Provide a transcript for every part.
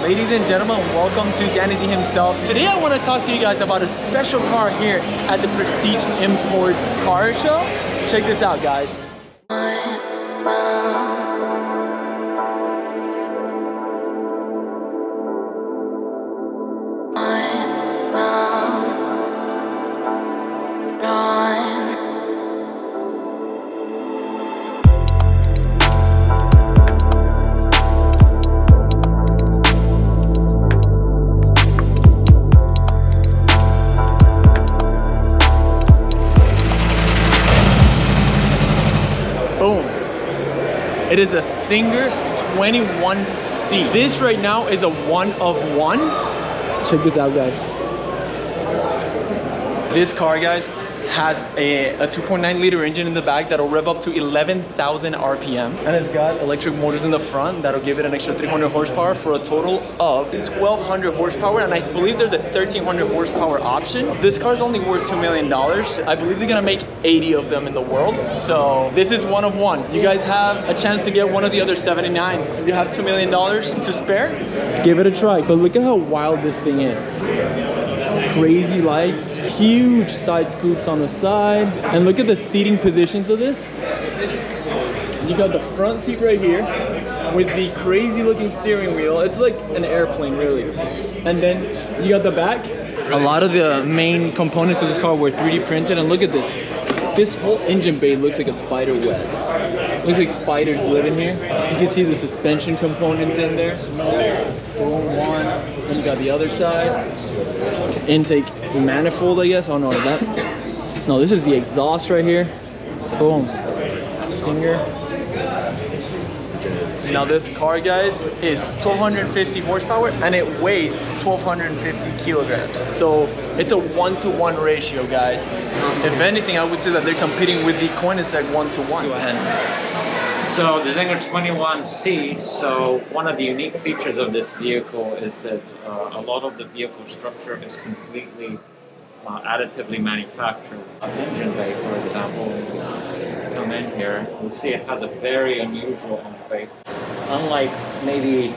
Ladies and gentlemen, welcome to Danny D himself. Today I want to talk to you guys about a special car here at the Prestige Imports Car Show. Check this out, guys. Boom. It is a Czinger 21C. This right now is a one of one. Check this out, guys. This car, guys, has a 2.9 liter engine in the back that'll rev up to 11,000 RPM. And it's got electric motors in the front that'll give it an extra 300 horsepower for a total of 1,200 horsepower. And I believe there's a 1,300 horsepower option. This car is only worth $2 million. I believe they're gonna make 80 of them in the world. So this is one of one. You guys have a chance to get one of the other 79. If you have $2 million to spare, give it a try. But look at how wild this thing is. Crazy lights, huge side scoops on the side, and look at the seating positions of this. You got the front seat right here with the crazy looking steering wheel. It's like an airplane, really. And then you got the back. A lot of the main components of this car were 3D printed, and look at this. This whole engine bay looks like a spider web. Looks like spiders live in here. You can see the suspension components in there. One, then you got the other side. Intake manifold, I guess. Oh no, no, this is the exhaust right here. Boom. Czinger. Now this car, guys, is 1,250 horsepower and it weighs 1,250 kilograms. So it's a 1-to-1 ratio, guys. If anything, I would say that they're competing with the Koenigegg 1-to-1. So the Czinger 21C, so one of the unique features of this vehicle is that a lot of the vehicle structure is completely additively manufactured. Engine bay, for example, come in here, you'll see it has a very unusual shape, unlike maybe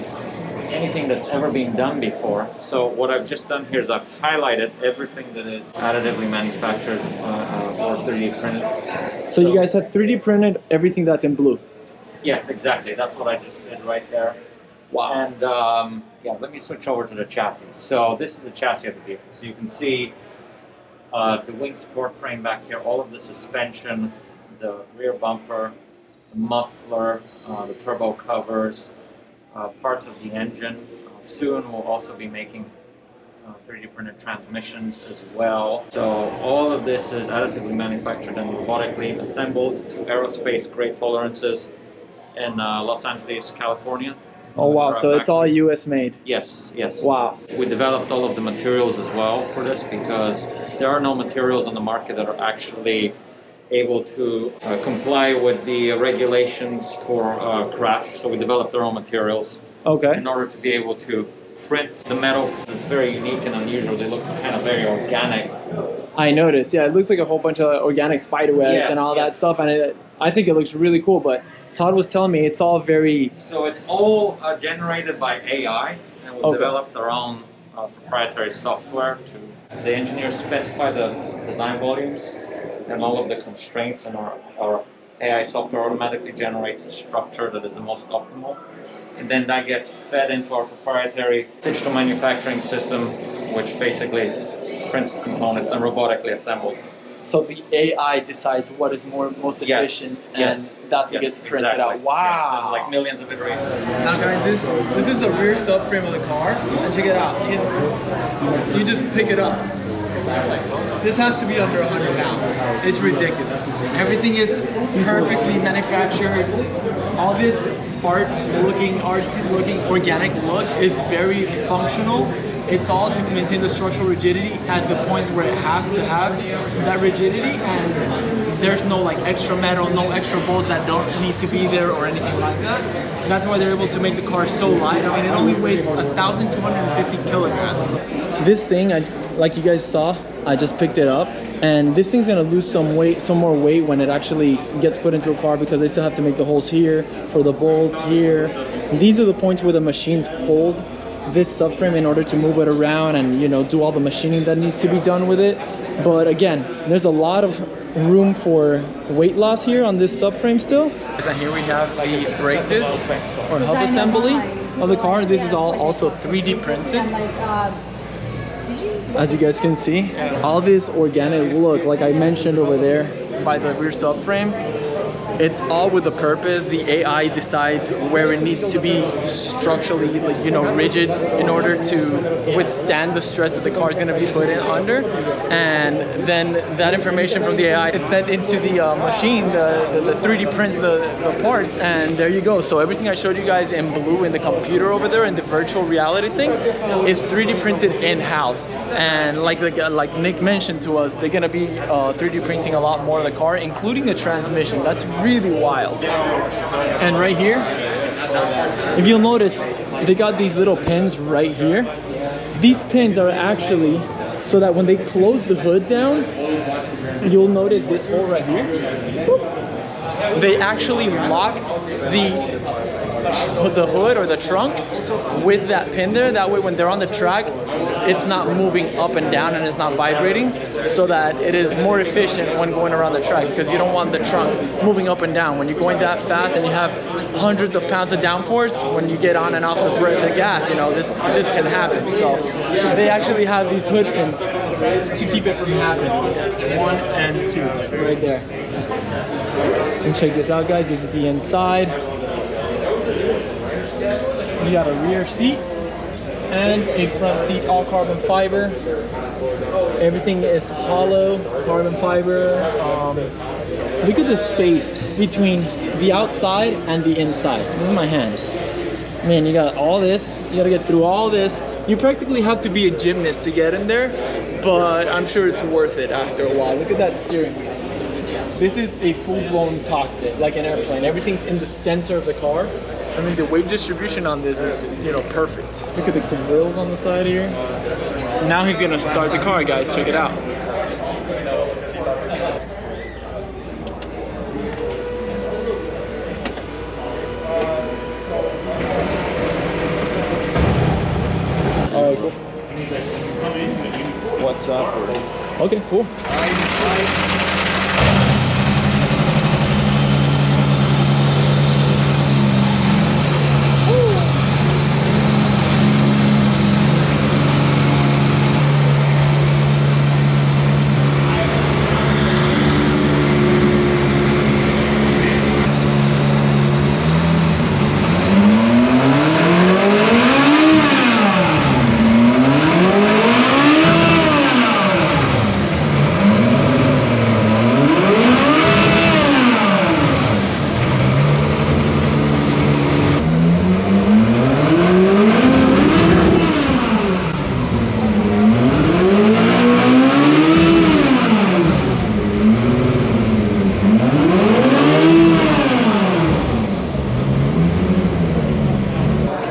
anything that's ever been done before. So what I've just done here is I've highlighted everything that is additively manufactured or 3D printed. So you guys have 3D printed everything that's in blue? Yes, exactly. That's what I just did right there. Wow. And yeah, let me switch over to the chassis. So this is the chassis of the vehicle. So you can see the wing support frame back here, all of the suspension, the rear bumper, the muffler, the turbo covers, parts of the engine. Soon we'll also be making 3D printed transmissions as well. So all of this is additively manufactured and robotically assembled to aerospace grade tolerances in Los Angeles, California. Oh wow, so it's all US made? Yes, yes. Wow. We developed all of the materials as well for this because there are no materials on the market that are actually able to comply with the regulations for crash. So we developed our own materials. Okay. In order to be able to print the metal. It's very unique and unusual. They look kind of very organic. I noticed, yeah, it looks like a whole bunch of organic spider webs and all that stuff, and I think it looks really cool, but Todd was telling me it's all very... So it's all generated by AI, and we developed our own proprietary software to... The engineers specify the design volumes and all of the constraints, and our AI software automatically generates a structure that is the most optimal. And then that gets fed into our proprietary digital manufacturing system, which basically prints the components and robotically assembles them. So the AI decides what is most efficient, and that's what gets printed out. Wow! Yes, there's like millions of iterations. Now, guys, this is the rear subframe of the car, and check it out. You just pick it up. This has to be under 100 pounds. It's ridiculous. Everything is perfectly manufactured. All this artsy-looking, organic look is very functional. It's all to maintain the structural rigidity at the points where it has to have that rigidity, and there's no like extra metal, no extra bolts that don't need to be there or anything like that. That's why they're able to make the car so light. I mean, it only weighs 1,250 kilograms. This thing, like you guys saw, I just picked it up, and this thing's gonna lose some more weight when it actually gets put into a car, because they still have to make the holes here for the bolts here. And these are the points where the machines hold this subframe in order to move it around and, you know, do all the machining that needs to be done with it. But again, there's a lot of room for weight loss here on this subframe still. And here we have the brake disc or hub assembly of the car. This is all also 3D printed. As you guys can see, all this organic look, like I mentioned over there by the rear subframe, it's all with a purpose. The AI decides where it needs to be structurally, like, you know, rigid in order to withstand the stress that the car is going to be put in under. And then that information from the AI, it's sent into the machine, the 3D prints the parts, and there you go. So everything I showed you guys in blue in the computer over there in the virtual reality thing is 3D printed in-house. And like Nick mentioned to us, they're going to be 3D printing a lot more of the car, including the transmission. That's really wild. And right here, if you'll notice, they got these little pins right here. These pins are actually so that when they close the hood down, you'll notice this hole right here. Boop. They actually lock the hood or the trunk with that pin there. That way when they're on the track, it's not moving up and down and it's not vibrating, so that it is more efficient when going around the track, because you don't want the trunk moving up and down. When you're going that fast and you have hundreds of pounds of downforce, when you get on and off the gas, you know, this can happen. So they actually have these hood pins to keep it from happening. 1 and 2 right there. And check this out, guys. This is the inside. You got a rear seat and a front seat, all carbon fiber. Everything is hollow carbon fiber. Look at the space between the outside and the inside. This is my hand. Man, you got all this. You got to get through all this. You practically have to be a gymnast to get in there, but I'm sure it's worth it after a while. Look at that steering wheel. This is a full-blown cockpit, like an airplane. Everything's in the center of the car. I mean, the weight distribution on this is, you know, perfect. Look at the grills on the side here. Now he's gonna start the car, guys. Check it out. All right, cool. What's up? Okay, cool.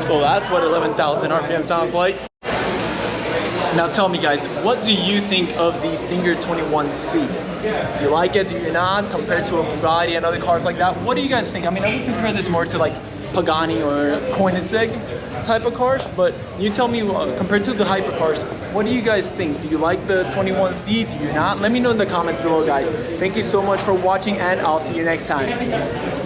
So that's what 11,000 RPM sounds like. Now tell me, guys, what do you think of the Czinger 21C? Do you like it? Do you not? Compared to a Bugatti and other cars like that, what do you guys think? I mean, I would compare this more to like Pagani or Koenigegg type of cars, but you tell me, compared to the Hypercars, what do you guys think? Do you like the 21C? Do you not? Let me know in the comments below, guys. Thank you so much for watching, and I'll see you next time.